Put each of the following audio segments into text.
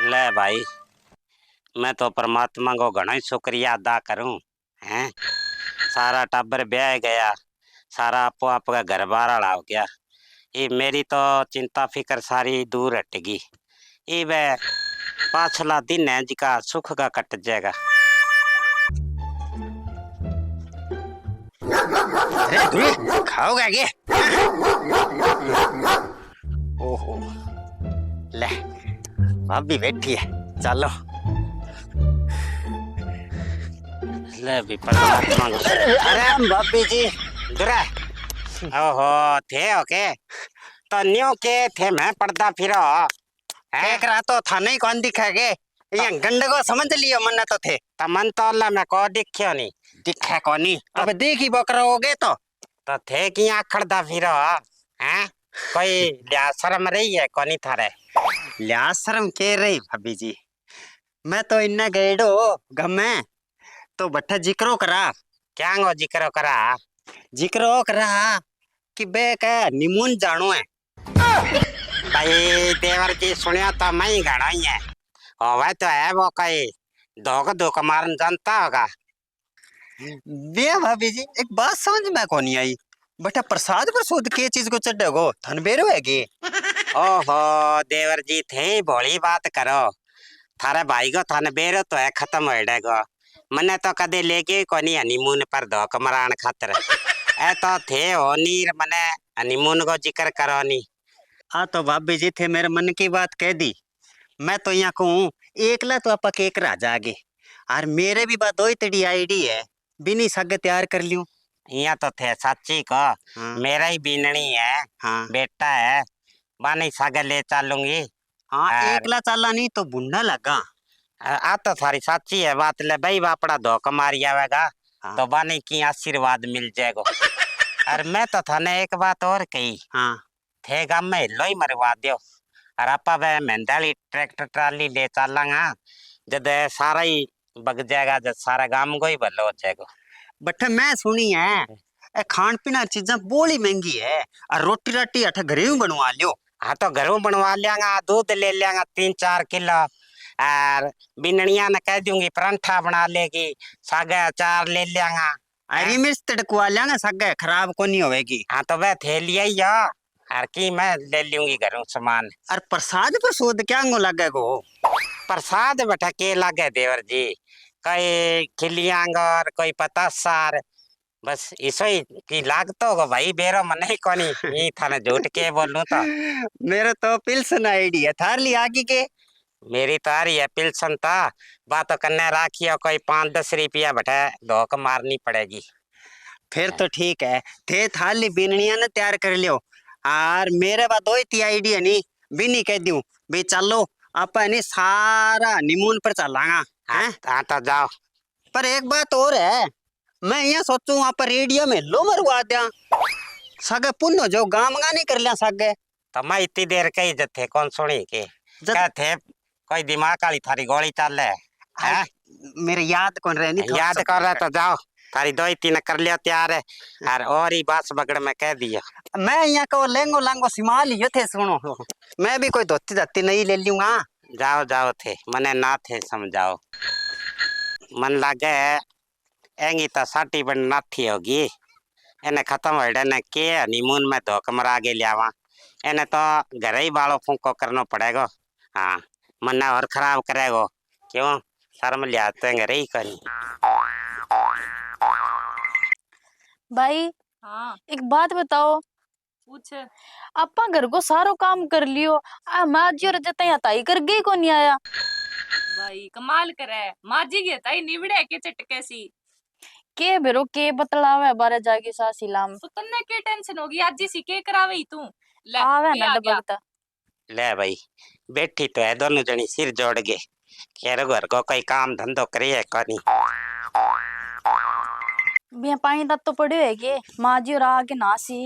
ले भाई, मैं तो परमात्मा को घणो ही शुक्रिया अदा करूं हैं। सारा टब्बर ब्याह गया, सारा आपो आप का घर बार हो गया। ये मेरी तो चिंता फिकर सारी दूर हट गई। ये वे पाछला दिन है जिका सुख का कट जाएगा। अरे दूरी खाओगा ये? ओहो, ले भाभी बैठी है, चलो ले भी परमात्मा को। अरे भाभी जी दुरा, ओहो थे ओके तो न्यू के थे मैं पढ़ता फिरो एक रात तो था नहीं कौन दिखेगे ये गंड को समझ लियो मन तो थे तो मन तो अल्लाह मैं को दिख्यो नहीं दिखे कोनी अब देखी बकरा हो गए तो थे कि आखड़दा फिरो हैं कोई लिहाज शर्म रही है कोनी थारे लिहाज शर्म के रही भाभी जी मैं तो इन्ना गएडो गमे तो बट्ठा जिक्रो करा क्या गो जिक्रो करा जिक्रो करा कि बे का निमुन जानो है भाई देवर जी सुनिया तो मैं ही गाड़ा ही है वह तो है वो कई धोख मारन जानता होगा बे भाभी जी एक बात समझ में कौन आई बेटा प्रसाद पर सूद के चीज को चढ़ेगो थन बेरो है ओहो देवर जी थे भोली बात करो थारे भाई को थन बेरो तो है खत्म हो जाएगा मने तो कदे लेके कोनी हनीमून पर धोख मरान खातर ए तो थे हो नीर मने हनीमून को जिक्र करो नी हाँ तो भाभी जी थे मेरे मन की बात कह दी मैं तो यहाँ कहूँ एकला तो आपा केक राजा आगे और मेरे भी बात दो तड़ी आईडी है बिनी सग तैयार कर लियो यहाँ तो थे सच्ची को हाँ। मेरा ही बीननी है हाँ। बेटा है बानी सग ले चलूंगी हाँ एकला चला नहीं तो बुंडा लगा आ तो सारी सच्ची है बात ले भाई बापड़ा धोखा मारी आवेगा हाँ। तो बानी की आशीर्वाद मिल जाएगा और मैं तो थाने एक बात और कही हाँ थे गाम में लो ही मरवा दियो और आपा वे मेहंदाली ट्रैक्टर ट्राली ले चलांगा जब सारा ही बग जाएगा जब सारा गांव को ही भलो हो जाएगा बट मैं सुनी है ए खान पीना चीजें बोली महंगी है और रोटी राटी अठ घरे में बनवा लियो हाँ तो घरों बनवा लियांगा दूध ले लियांगा 3-4 किलो और बिननिया ने कह दूंगी परांठा बना लेगी सागे अचार ले लियांगा हरी मिर्च तड़कवा लियांगा सागे खराब को नहीं होगी हाँ तो वह थे लिया ही यार की मैं ले लूंगी घरों सामान और प्रसाद पर शोध क्या लगे गो प्रसाद बेटा के लगे देवर जी कोई खिलियांगर कोई पतासार बस इसो ही की लागतो होगा भाई बेरो मन ही कोनी ये थाने झूठ के बोलूं तो मेरे तो पिल्सन आईडी है थार ली आगे के मेरी तारी है पिल्सन था बात करने राखियो कोई 5-10 रुपया बेटा धोख मारनी पड़ेगी फिर तो ठीक है थे थाली बिननिया ने तैयार कर लियो और मेरे बाद दो ही आईडी है नी बिनी कह दूं भाई चलो अपन सारा निमून पर चलांगा हाँ तो जाओ पर एक बात और है मैं यहाँ सोचू वहाँ पर रेडियो में लो मरवा दिया सगे पुण्य जो गाम गा नहीं कर लिया सगे तो मैं इतनी देर कही जथे कौन सुनी के थे कोई दिमाग वाली थारी गोली चल है मेरे याद कौन रहे नहीं याद कर रहा तो जाओ थारी 2-3 कर लिया तैयार है और ही बास बगड़ में कह दिया मैं यहाँ को लेंगो लांगो सिमा लियो थे सुनो मैं भी कोई धोती धोती नहीं ले लूंगा जाओ जाओ थे मने ना थे समझाओ मन लागे एंगी तो साटी बन नाथी होगी एने खत्म हो ने के हनीमून में धोख मरा के लियावा एने तो घर ही बालो फूको करना पड़ेगा हाँ मन और खराब करेगो क्यों शर्म लियाते घर ही करी भाई हाँ एक बात बताओ पूछ अपा घर को सारो काम कर लियो आ माजी और जता यहाँ ताई कर गई को नहीं आया भाई कमाल करे माजी के ताई निवड़े के चटके सी के बेरो के बतलावे बारे जाके सासी लाम तो तन्ने के टेंशन होगी आज जी सी के करावे ही तू ले आवे ये ना आ गया। डबकता ले भाई बैठी तो है दोनों जनी सिर जोड़ गए केरो घर को कोई काम धंधो करे है कोनी बिया पानी तक तो पड़ियो है के माजी और आके नासी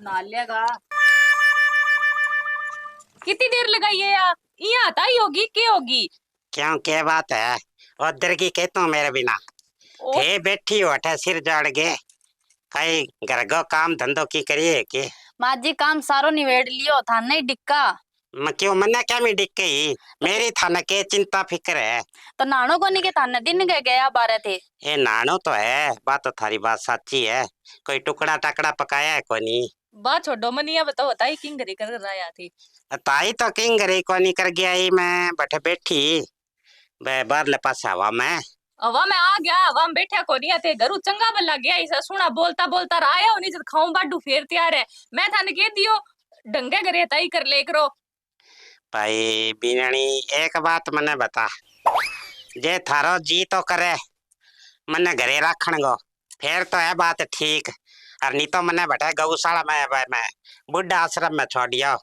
ना लेगा कितनी देर लगाई है यार यहाँ आता ही होगी के होगी क्यों क्या बात है उधर की कहता हूँ मेरे बिना थे बैठी हो अठे सिर जोड़ गए कई घर को काम धंधो की करिए के माँ जी काम सारो निवेड़ लियो था नहीं डिक्का। मैं क्यों मन्ने क्या मैं डिक गई मेरी थाने के चिंता फिक्र है। तो नानो को नहीं के थाने दिन के गया बारे थे। ये नानो तो है बात तो थारी बात सच्ची है। कोई टुकड़ा टकड़ा पकाया है कोनी। बात छोड़ो मनिया बताओ बताई किंग घरी कर रहा थी। ताई तो किंग रे कोनी कर गया ही मैं बैठे बैठी बाहर ले पास हवा में। हवा में आ गया हवा में बैठा को नहीं थे घरू चंगा बल्ला गया इसे सुना बोलता बोलता आया होनी जब खाऊं बाडू फेर तैयार है मैं थाने कह दियो ढंगे घरे ताई कर ले करो। भाई बीनानी एक बात मने बता जे थारो जी तो करे मने घरे रखण गो फिर तो है बात ठीक और नहीं तो मने बैठे गौशाला में मैं बुढ़ा आश्रम में छोड़ दिया।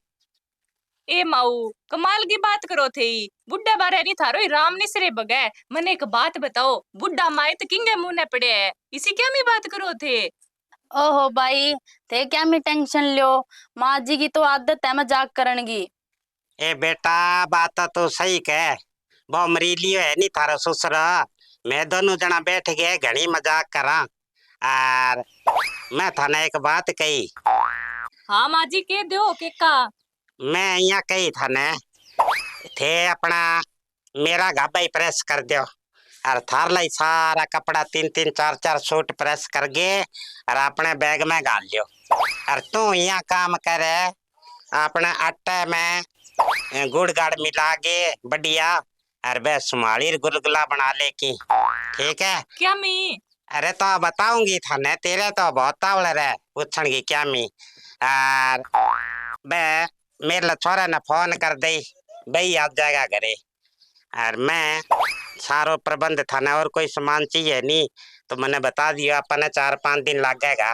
ए माऊ कमाल की बात करो थे बुड्ढा बारे नहीं थारो राम निसरे बगे मने एक बात बताओ बुड्ढा माइत किंगे मुंह ने पड़े है इसी क्या मी बात करो थे। ओहो भाई थे क्या मैं टेंशन लियो माँ जी की तो आदत है मजाक करन की। ए बेटा बात तो सही कह वो मरीलियो है नहीं थारो ससुरा मैं दोनों जना बैठ गए घनी मजाक करा और मैं थाने एक बात कही। हाँ माँ जी कह दो के का मैं यहाँ कही थाने थे अपना मेरा गाबा ही प्रेस कर दो और थार लाई सारा कपड़ा 3-3 4-4 सूट प्रेस कर गे और अपने बैग में डाल लियो और तू यहाँ काम करे अपने आटे में गुड़ गाड़ मिला के बढ़िया और बे सुमाली गुलगुला बना ले की ठीक है। क्या मी अरे तो बताऊंगी थाने तेरे तो बहुत तावड़ रहे पूछण की क्या मी और बे मेरे छोरा ने फोन कर दे भाई आ जाएगा घरे और मैं सारो प्रबंध थाने और कोई सामान चाहिए नहीं तो मैंने बता दिया अपने 4-5 दिन लगेगा।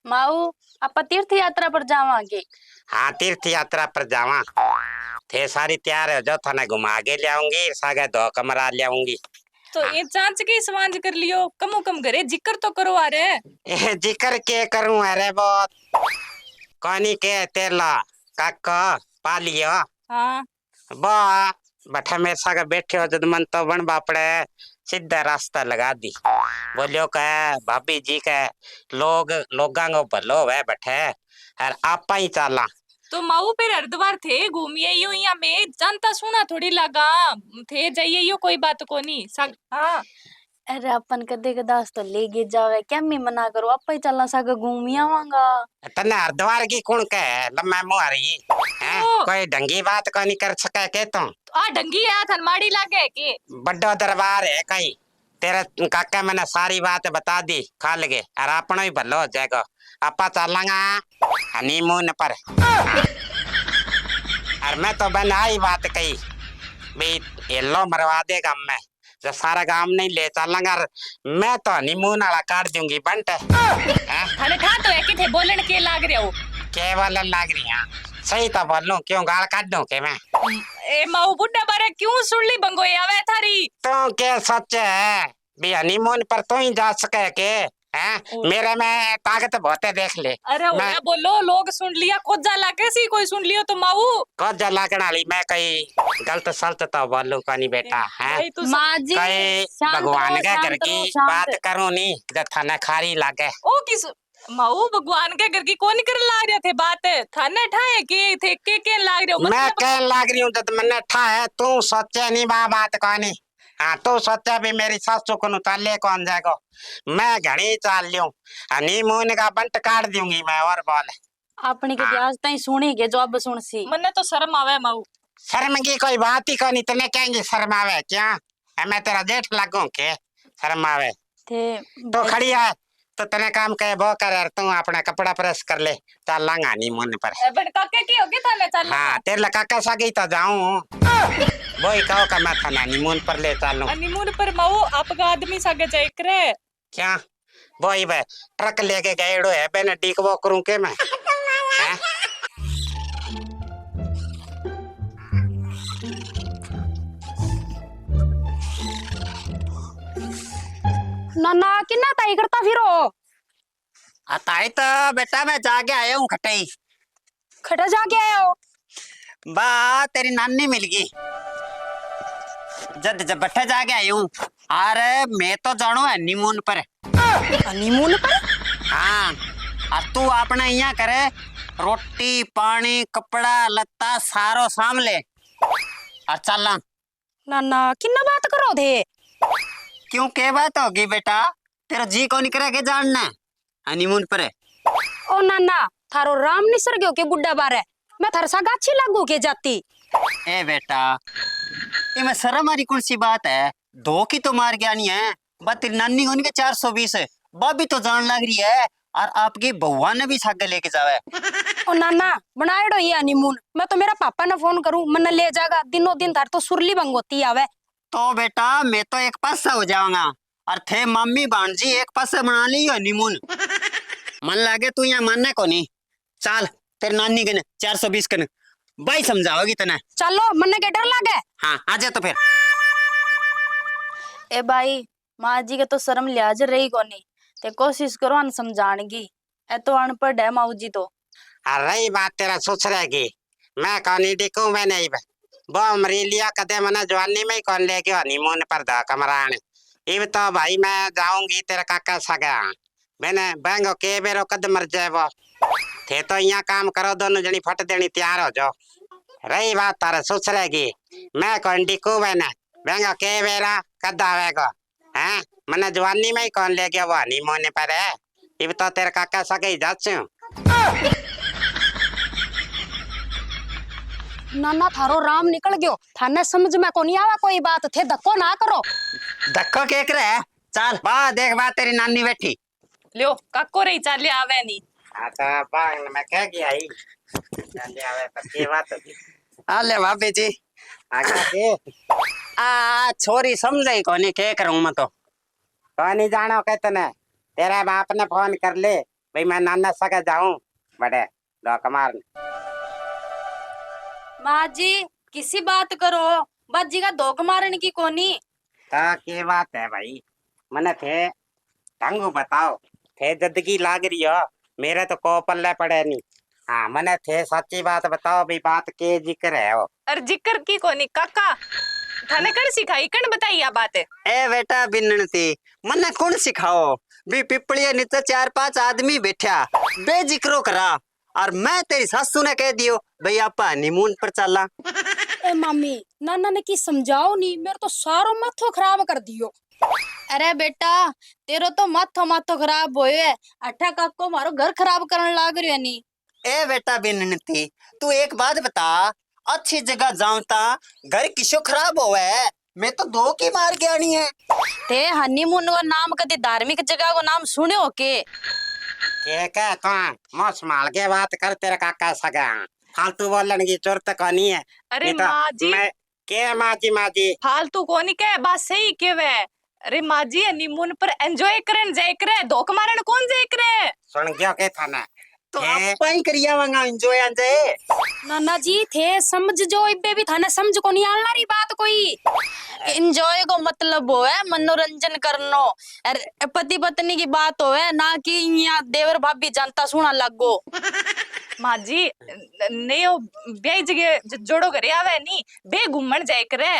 माऊ आप तीर्थ यात्रा पर जावांगे। हाँ तीर्थ यात्रा पर जावा थे सारी तैयार हो जाओ थाने घुमा के ले आऊंगी सागे 2 कमरा ले आऊंगी। तो ये जांच के समाज कर लियो कमो कम घरे जिक्र तो करो आ रे जिक्र के करूं अरे बहुत कोनी के तेला काका पालियो हाँ बा बैठा मेरे साथ बैठे हो जब मन तो बन बापड़े सीधा रास्ता लगा दी बोलियो कह भाभी जी के लोगां को भलो है बैठे और आपा ही चाला। तो माऊ फिर हरिद्वार थे घूमिए यो यहाँ में जानता सुना थोड़ी लगा थे जाइए यो कोई बात को नहीं हाँ अरे अपन कदे कदास तो ले गे जावे क्या मैं मना करो आप ही चलना सागा घूमी आवांगा। तने हरिद्वार की कौन कहे लम्मा मुहारी हैं कोई ढंगी बात को नहीं कर सके के तुम आ ढंगी है थनमाड़ी लागे के बड़ा दरबार है कहीं तेरे काका मैंने सारी बात बता दी खा लगे और अपना ही भलो हो जाएगा आपा चलेंगा हनीमून पर और मैं तो बना ही बात कही भाई येलो मरवा दे गाँव में जो सारा गांव नहीं ले चलेंगा मैं तो हनीमून वाला काट दूंगी बंट थाने खा तो है कि थे बोलन के लाग रहे हो केवल लाग रही है सही तो बोलूं क्यों गाल काट दूं के मैं ए माऊ बुड्ढा बारे क्यों सुन ली बंगो आवे थारी तो क्या सच है भी हनीमून पर तो ही जा सके के हैं मेरे में ताकत बहुत है देख ले। अरे मैं बोलो लोग सुन लिया खुद जाला कैसी कोई सुन लियो तो माऊ खुद जला के नाली मैं कहीं गलत सलत तो बोलूं का नहीं बेटा है माँ जी कहीं भगवान के घर की बात करूं नहीं जब थाना खारी लागे ओ किस माऊ भगवान के घर की कौन कर लाग रहे थे बात थाने ठाए के लाग रहे हो मैं कह लाग रही हूँ जब मैंने ठा है तू सोचे नहीं बात को नहीं हाँ तू सोचा भी मेरी सासू को ताले कौन जाएगा मैं घड़ी चाल लूं हनीमून का बंट काट दूंगी मैं और बोल अपनी के आज तई सुनी के जो अब सुन सी मन्ने तो शर्म आवे माऊ शर्म की कोई बात ही नहीं तने कहेंगे शर्म आवे क्या मैं तेरा जेठ लगूं के शर्म आवे थे तो खड़ी है तो तने काम कहे वो कर यार तू अपना कपड़ा प्रेस कर ले चल लांगा हनीमून पर बट काके की होगी थाने चल हाँ तेरे काका सागी तो जाऊं वही कहो का मैं थाना हनीमून पर ले चलूं हनीमून पर माऊ आपका आदमी सागे जाए करे क्या वही वे ट्रक लेके गए है बेने डी को करूं के मैं हैं ना किन्ना ताई करता फिरो अताई तो बेटा मैं जाके आया हूँ खटाई खटा जाके आए हो बा तेरी नानी मिल गई जब बैठे जाके आई हूँ अरे मैं तो जानो हनीमून पर हनीमून पर हाँ और तू अपने यहाँ करे रोटी पानी कपड़ा लत्ता सारो साम ले और चलना। नाना किन्ना बात करो थे। क्यों के बात होगी बेटा, तेरा जी को निकले के जानना हनीमून पर है। ओ नाना थारो राम निसर गयो के बुड्ढा बारे मैं थार सा गाछी लागू के जाती। ए बेटा इमें शर्म वाली कौन सी बात है, दो की तो मार गया नहीं है। बात तेरी नानी को नहीं 420 है, भाभी तो जान लग रही है और आपकी बउआ ने भी सागे लेके जावे। ओ नाना बनाएड़ो ये हनीमून, मैं तो मेरा पापा ने फोन करूं मन ले जाएगा दिनों दिन थार तो सुरली बंगोती आवे। तो बेटा मैं तो एक पासा हो जाऊंगा और थे मम्मी भांजी एक पासा बना ली हनीमून। मन लागे तू यहाँ मानने को नहीं, चल तेरी नानी के 420 के भाई समझाओगी तने। चलो मन के डर लागे। हाँ आजा तो फिर। ए भाई माँ जी के तो शर्म लिहाज रही कोनी, ते कोशिश करो अन समझाने की। ए तो अनपढ़ है माऊ जी तो। अरे बात तेरा ससुर की, मैं कौन डिकू मैं नहीं वो अमरीलिया कदे मना जवानी में ही कौन ले गयो हनीमून पर दा कमरान। इब तो भाई मैं जाऊंगी तेरा काका सगा मैंने बैंगो के बेरो कद मर जाए वो थे तो यहाँ काम करो दोनों जनी फट देनी तैयार हो जाओ। रही बात तारे ससुर की, मैं कौन डिकू मैंने बैंगो के बेरा कद आवेगा हैं मना जवानी में ही कौन ले गया वो हनीमून पर है। इब तो तेरा काका सगा ही जाचू। नाना थारो राम निकल गयो, थाने समझ में कोनी आवा कोई बात थे धक्को ना करो। धक्को के करे चल बा देख बा तेरी नानी बैठी। ल्यो काको रही चाले आवे नी। आता बांग मैं कह गया ही चले आवे पर के बात होगी। आले भाभी जी आगे के आ छोरी समझाई कोनी के करूं मैं तो कोनी जानो कहतने तेरे बाप ने फोन कर ले भाई मैं नाना सके जाऊं बड़े दो कमार। माँ जी किसी बात करो, बाजी का धोख मारने की कोनी। ता के बात है भाई मने थे ढंगू बताओ थे जिंदगी लाग रही हो मेरे तो को पल्ले पड़े नहीं। हाँ मने थे सच्ची बात बताओ भाई बात के जिक्र है वो। अरे जिक्र की कोनी काका थाने कर सिखाई कन बताई आ बात है। ए बेटा बिन्नती मन्ने कौन सिखाओ भी पिपलिया नीचे 4-5 आदमी बैठा बेजिक्रो करा और मैं तेरी सासू ने कह दियो भाई आप हनीमून पर चला। ए मामी नाना ने की समझाओ नी मेरे तो सारो माथो खराब कर दियो। अरे बेटा तेरो तो माथो माथो खराब होयो है, अठा काको मारो घर खराब करने लाग रही है नी। ए बेटा बिन्नती तू एक बात बता, अच्छी जगह जाऊं ता घर किसो खराब होवे, मैं तो दो की मार गया नहीं है। ते हनीमून का नाम कदी धार्मिक जगह को नाम सुने हो के? क्या तो मौस माल के बात कर तेरा काका सगा फालतू बोलने की जरूरत कोनी है। अरे नहीं तो माँ जी मैं के माँ जी फालतू कोनी के बात सही केवे। अरे माँ जी हनीमून पर एंजॉय करन जाए करे धोख मारन कौन जाए करे। सुन गयो के था ना तो आपा ही करिया वांगा एंजॉय अंजे। नाना जी थे समझ जो इबे भी थाने समझ को नहीं आना रही बात कोई। एंजॉय को मतलब हो है मनोरंजन करनो, अरे पति पत्नी की बात हो है ना कि यहाँ देवर भाभी जानता सुना लगो। माँ जी नहीं वो ब्याह जगह जोड़ो करे आवे नी बे घूमन जाए करे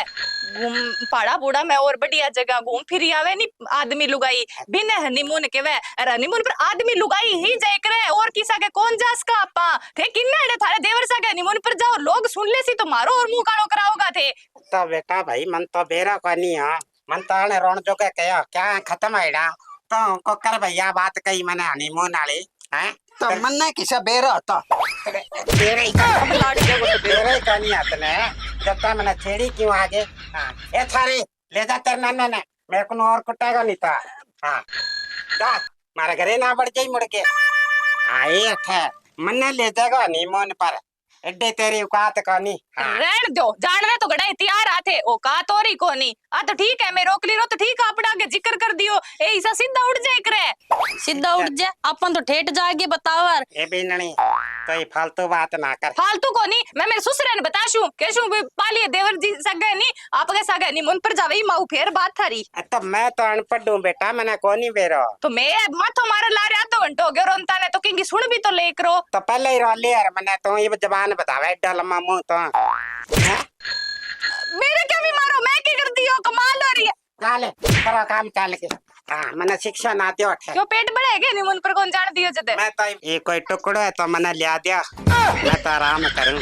घूम पहाड़ा बूढ़ा में और बढ़िया जगह घूम फिर आवे नी आदमी लुगाई बिन हनीमून के वे अरे हनीमून पर आदमी लुगाई ही जाए करे और किसा के कौन जास का आपा थे किन्ना एड़े थारे देवर सा के हनीमून पर जाओ लोग सुन ले सी तो मारो और मुंह कालो कराओगा थे। तो बेटा भाई मन तो बेरा कोनी है मन तो आने रोन जो के कहो क्या खत्म है तो को कर भैया बात कही मैंने हनीमून वाली हैं तो मन ने किसा बेरा होता तेरे ही कहानी आतने जब तक मैंने छेड़ी क्यों आगे। हाँ ये थारी ले जा तेरे नाना ने मेरे को और कुटाएगा नहीं था। हाँ जा मारे घरे ना बढ़ जाई मुड़ के आए अठे मन ने ले जाएगा हनीमून पर एड्डे तेरी औकात कोनी। हाँ रहन दो जानने तो गड़ा तैयार आते औकात और ही कोनी आ तो ठीक है मैं रोक ली रो तो ठीक है अपना के जिक्र कर दियो ए ऐसा सीधा उड़ जाए करे सीधा उठ जा अपन तो ठेठ जाके बताओ यार। ए बिननी तो ये फालतू बात ना कर। फालतू को नहीं मैं मेरे ससुर ने बताशू केशू पालिए देवर जी सगे नहीं आपके सगे नहीं मुन पर जावे माऊ फेर बात थारी। तो मैं तो अनपढ़ हूँ बेटा मैंने कोनी बेरो तो मैं माथो मारे ला रहा आधो घंटो हो गयो रोनता ने तो किंगी सुन भी तो ले करो तो पहले ही रो ले यार मैंने तो ये जबान बतावे एड्डा लम्बा मुंह तो मेरे क्या भी मारो मैं क्या कर दियो कमाल हो रही है। चले करो काम चल के मैंने शिक्षा ना दियो ठे क्यों पेट बड़ा है क्या हनीमून पर कौन जान दियो जते मैं तो ये कोई टुकड़ो है तो मैंने लिया दिया मैं तो आराम करूं